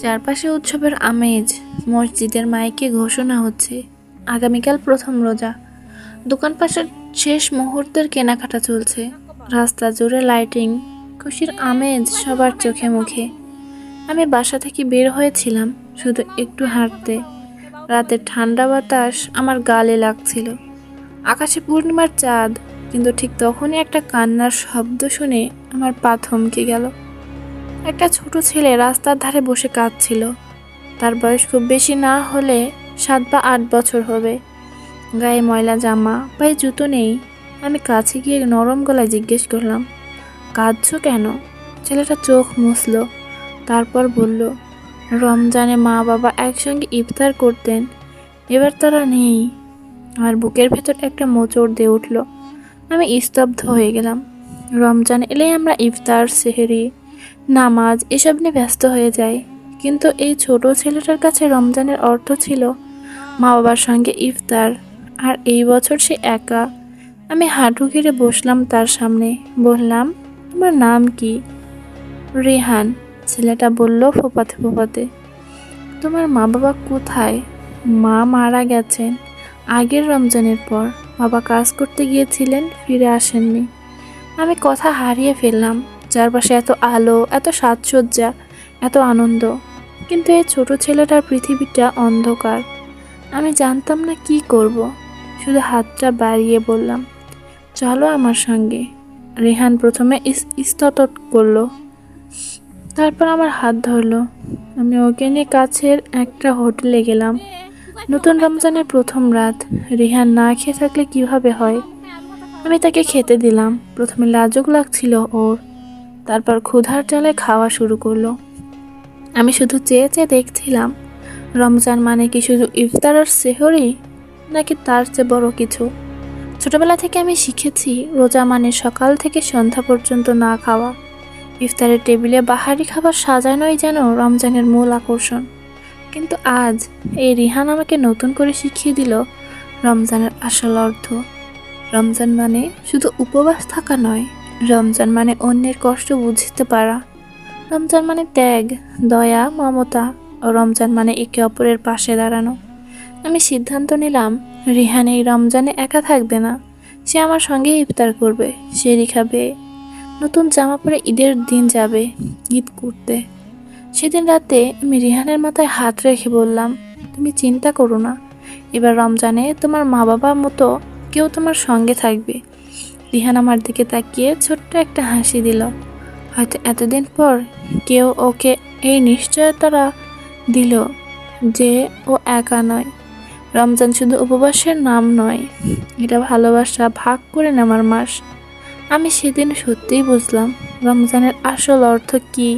চারপাশে উৎসবের আমেজ। মসজিদের মাইকে ঘোষণা হচ্ছে আগামীকাল প্রথম রোজা। দোকানপাশের শেষ মুহূর্তের কেনাকাটা চলছে। রাস্তা জুড়ে লাইটিং, খুশির আমেজ সবার চোখে মুখে। আমি বাসা থেকে বের হয়েছিলাম শুধু একটু হাঁটতে। রাতের ঠান্ডা বাতাস আমার গালে লাগছিল, আকাশে পূর্ণিমার চাঁদ। কিন্তু ঠিক তখনই একটা কান্নার শব্দ শুনে আমার পা থমকে গেল। একটা ছোট ছেলে রাস্তার ধারে বসে কাঁদছিল। তার বয়স খুব বেশি না হলে 7 বা 8 বছর হবে। গায়ে ময়লা জামা, পায়ে জুতো নেই। আমি কাছে গিয়ে নরম গলায় জিজ্ঞেস করলাম, কাঁদছো কেন? ছেলেটা চোখ মুছল, তারপর বলল, রমজানে মা বাবা একসঙ্গে ইফতার করতেন, এবার তারা নেই। আমার বুকের ভেতর একটা মোচড় দিয়ে উঠল। আমি স্তব্ধ হয়ে গেলাম। রমজান এলেই আমরা ইফতার, সেহরি, নামাজ এসব নিয়ে ব্যস্ত হয়ে যাই, কিন্তু এই ছোট ছেলেটার কাছে রমজানের অর্থ ছিল মা বাবার সঙ্গে ইফতার। আর এই বছর সে একা। আমি হাঁটু গেড়ে বসলাম তার সামনে, বললাম, তোমার নাম কি? রেহান, ছেলেটা বলল ফোপাতে ফোপাতে। তোমার মা বাবা কোথায়? মা মারা গেছেন আগের রমজানের পর। বাবা কাজ করতে গিয়েছিলেন, ফিরে আসেননি। আমি কথা হারিয়ে ফেললাম। চারপাশে এত আলো, এত সাজসজ্জা, এত আনন্দ, কিন্তু এই ছোট ছেলেটার পৃথিবীটা অন্ধকার। আমি জানতাম না কি করব, শুধু হাতটা বাড়িয়ে বললাম, চলো আমার সঙ্গে। রেহান প্রথমে ইস্ততট করলো, তারপর আমার হাত ধরলো। আমি ওকে নিয়ে কাছের একটা হোটেলে গেলাম। নতুন রমজানের প্রথম রাত। রেহান না খেয়ে থাকলে কিভাবে হয়? আমি তাকে খেতে দিলাম। প্রথমে লাজুক লাগছিল ওর, তারপর ক্ষুধার জ্বালায় খাওয়া শুরু করলো। আমি শুধু চেয়ে চেয়ে দেখছিলাম, রমজান মানে কি শুধু ইফতার আর সেহরি, নাকি তার চেয়ে বড় কিছু? ছোটবেলা থেকে আমি শিখেছি রোজা মানে সকাল থেকে সন্ধ্যা পর্যন্ত না খাওয়া। ইফতারের টেবিলে বাহারি খাবার সাজানোই যেন রমজানের মূল আকর্ষণ। কিন্তু আজ এই রিহান আমাকে নতুন করে শিখিয়ে দিল রমজানের আসল অর্থ। রমজান মানে শুধু উপবাস থাকা নয়, রমজান মানে অন্যের কষ্ট বুঝতে পারা। রমজান মানে ত্যাগ, দয়া, মমতা। ও রমজান মানে একে অপরের পাশে দাঁড়ানো। আমি সিদ্ধান্ত নিলাম, রিহান এই রমজানে একা থাকবে না। সে আমার সঙ্গে ইফতার করবে, সেহরি খাবে, নতুন জামা পরে ঈদের দিন যাবে ঈদ করতে। সেদিন রাতে আমি রিহানের মাথায় হাত রেখে বললাম, তুমি চিন্তা করো না, এবার রমজানে তোমার মা বাবার মতো কেউ তোমার সঙ্গে থাকবে। রিহান আমার দিকে তাকিয়ে ছোট্ট একটা হাসি দিল। হয়তো এতদিন পর কেউ ওকে এই নিশ্চয়তাটা দিল যে ও একা নয়। রমজান শুধু উপবাসের নাম নয়, এটা ভালোবাসা ভাগ করে নেওয়ার মাস। আমি সেদিন সত্যিই বুঝলাম রমজানের আসল অর্থ কী।